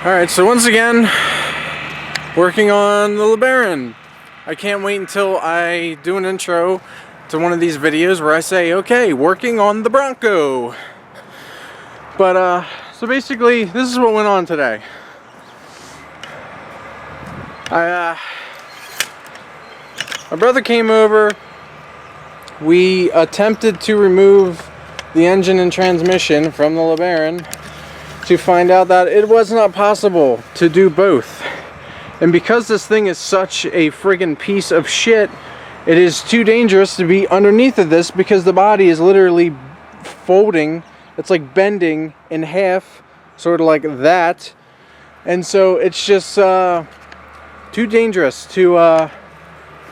Alright, so once again, working on the LeBaron. I can't wait until I do an intro to one of these videos where I say, okay, working on the Bronco. But, so basically, this is what went on today. My brother came over. We attempted to remove the engine and transmission from the LeBaron to find out that it was not possible to do both. And because this thing is such a friggin' piece of shit, it is too dangerous to be underneath of this because the body is literally folding. It's like bending in half, sort of like that. And so it's just too dangerous to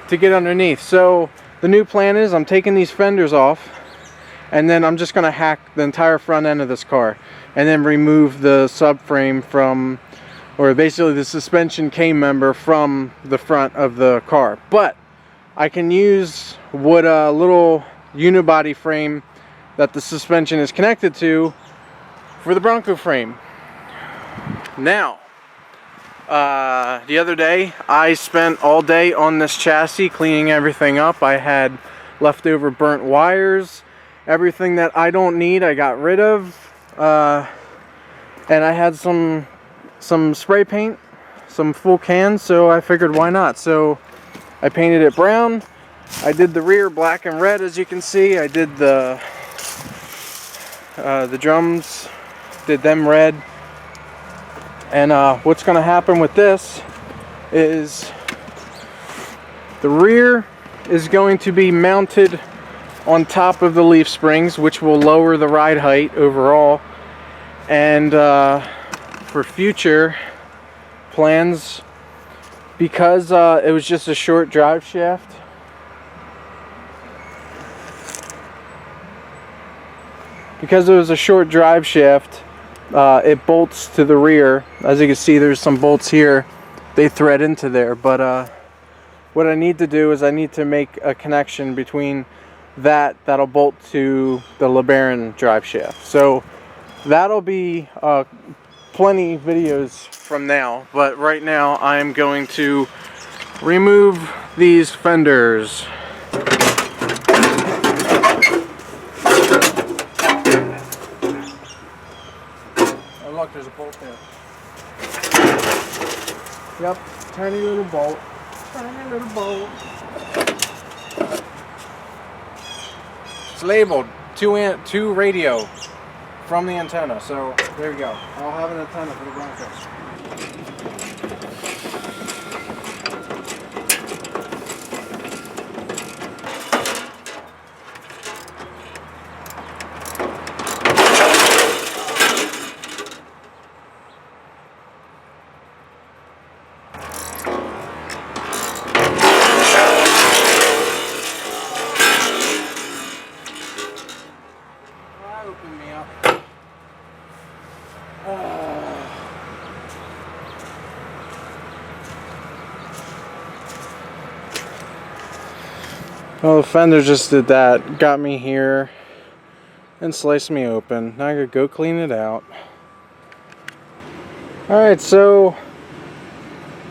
get underneath. So the new plan is I'm taking these fenders off, and then I'm just going to hack the entire front end of this car and then remove the subframe from, or basically the suspension K-member from the front of the car. But I can use what a little unibody frame that the suspension is connected to for the Bronco frame. Now, the other day I spent all day on this chassis cleaning everything up. I had leftover burnt wires, everything that I don't need I got rid of, and I had some spray paint, some full cans, so I figured why not. So I painted it brown. I did the rear black and red, as you can see. I did the drums, did them red. And what's going to happen with this is the rear is going to be mounted on top of the leaf springs, which will lower the ride height overall. And for future plans, because it was just a short drive shaft, it bolts to the rear. As you can see, there's some bolts here. They thread into there. But what I need to do is I need to make a connection between that'll bolt to the LeBaron drive shaft. So that'll be plenty videos from now. But right now I am going to remove these fenders. Look, there's a bolt there. Yep, tiny little bolt. Tiny little bolt. It's labeled 2 radio from the antenna. So there you go. I'll have an antenna for the Broncos. Open me up. Well, the fender just did that. Got me here and sliced me open. Now I gotta go clean it out. Alright, so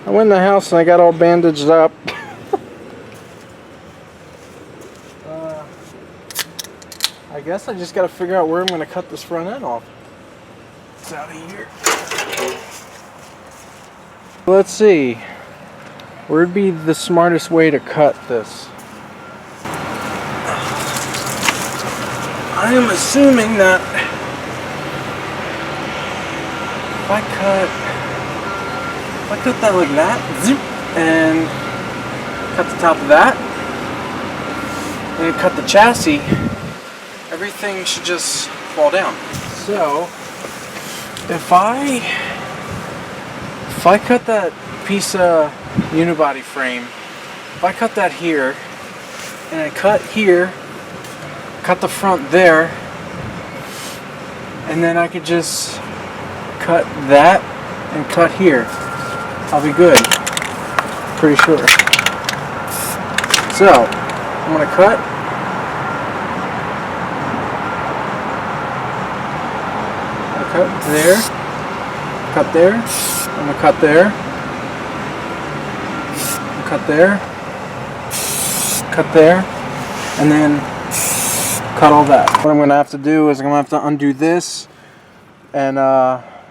I went in the house and I got all bandaged up. I guess I just got to figure out where I'm going to cut this front end off. It's out of here. Let's see. Where'd be the smartest way to cut this? I am assuming that if I cut that like that, zip, and cut the top of that, and cut the chassis, everything should just fall down. So if I cut that piece of unibody frame, if I cut that here, and I cut here, cut the front there, and then I could just cut that and cut here, I'll be good. Pretty sure. So I'm gonna cut. Cut there. cut there, I'm gonna cut there, cut there, cut there, and then cut all that. What I'm gonna have to do is I'm gonna have to undo this and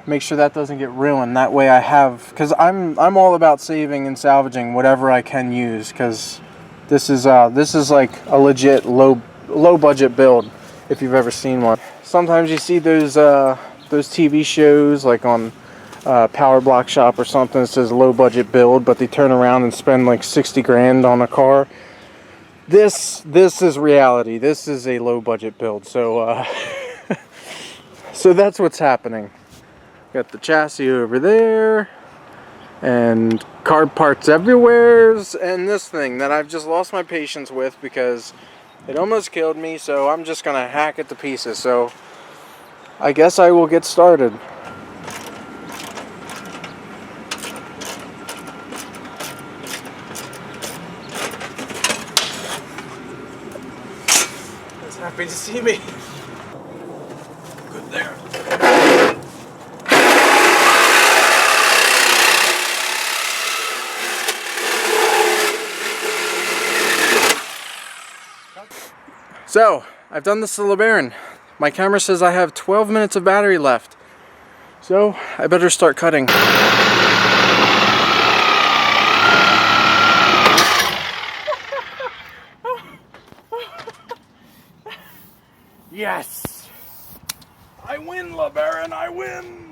make sure that doesn't get ruined. That way I have, because I'm all about saving and salvaging whatever I can use, because this is like a legit low budget build if you've ever seen one. Sometimes you see those TV shows like on Power Block Shop or something. It says low budget build, but they turn around and spend like 60 grand on a car. This is reality. This is a low budget build. So so that's what's happening. Got the chassis over there, and card parts everywhere, and this thing that I've just lost my patience with because it almost killed me, so I'm just gonna hack it to pieces. So I guess I will get started. He's happy to see me. Good there. So, I've done this to LeBaron. My camera says I have 12 minutes of battery left. So, I better start cutting. Yes! I win, LeBaron, I win!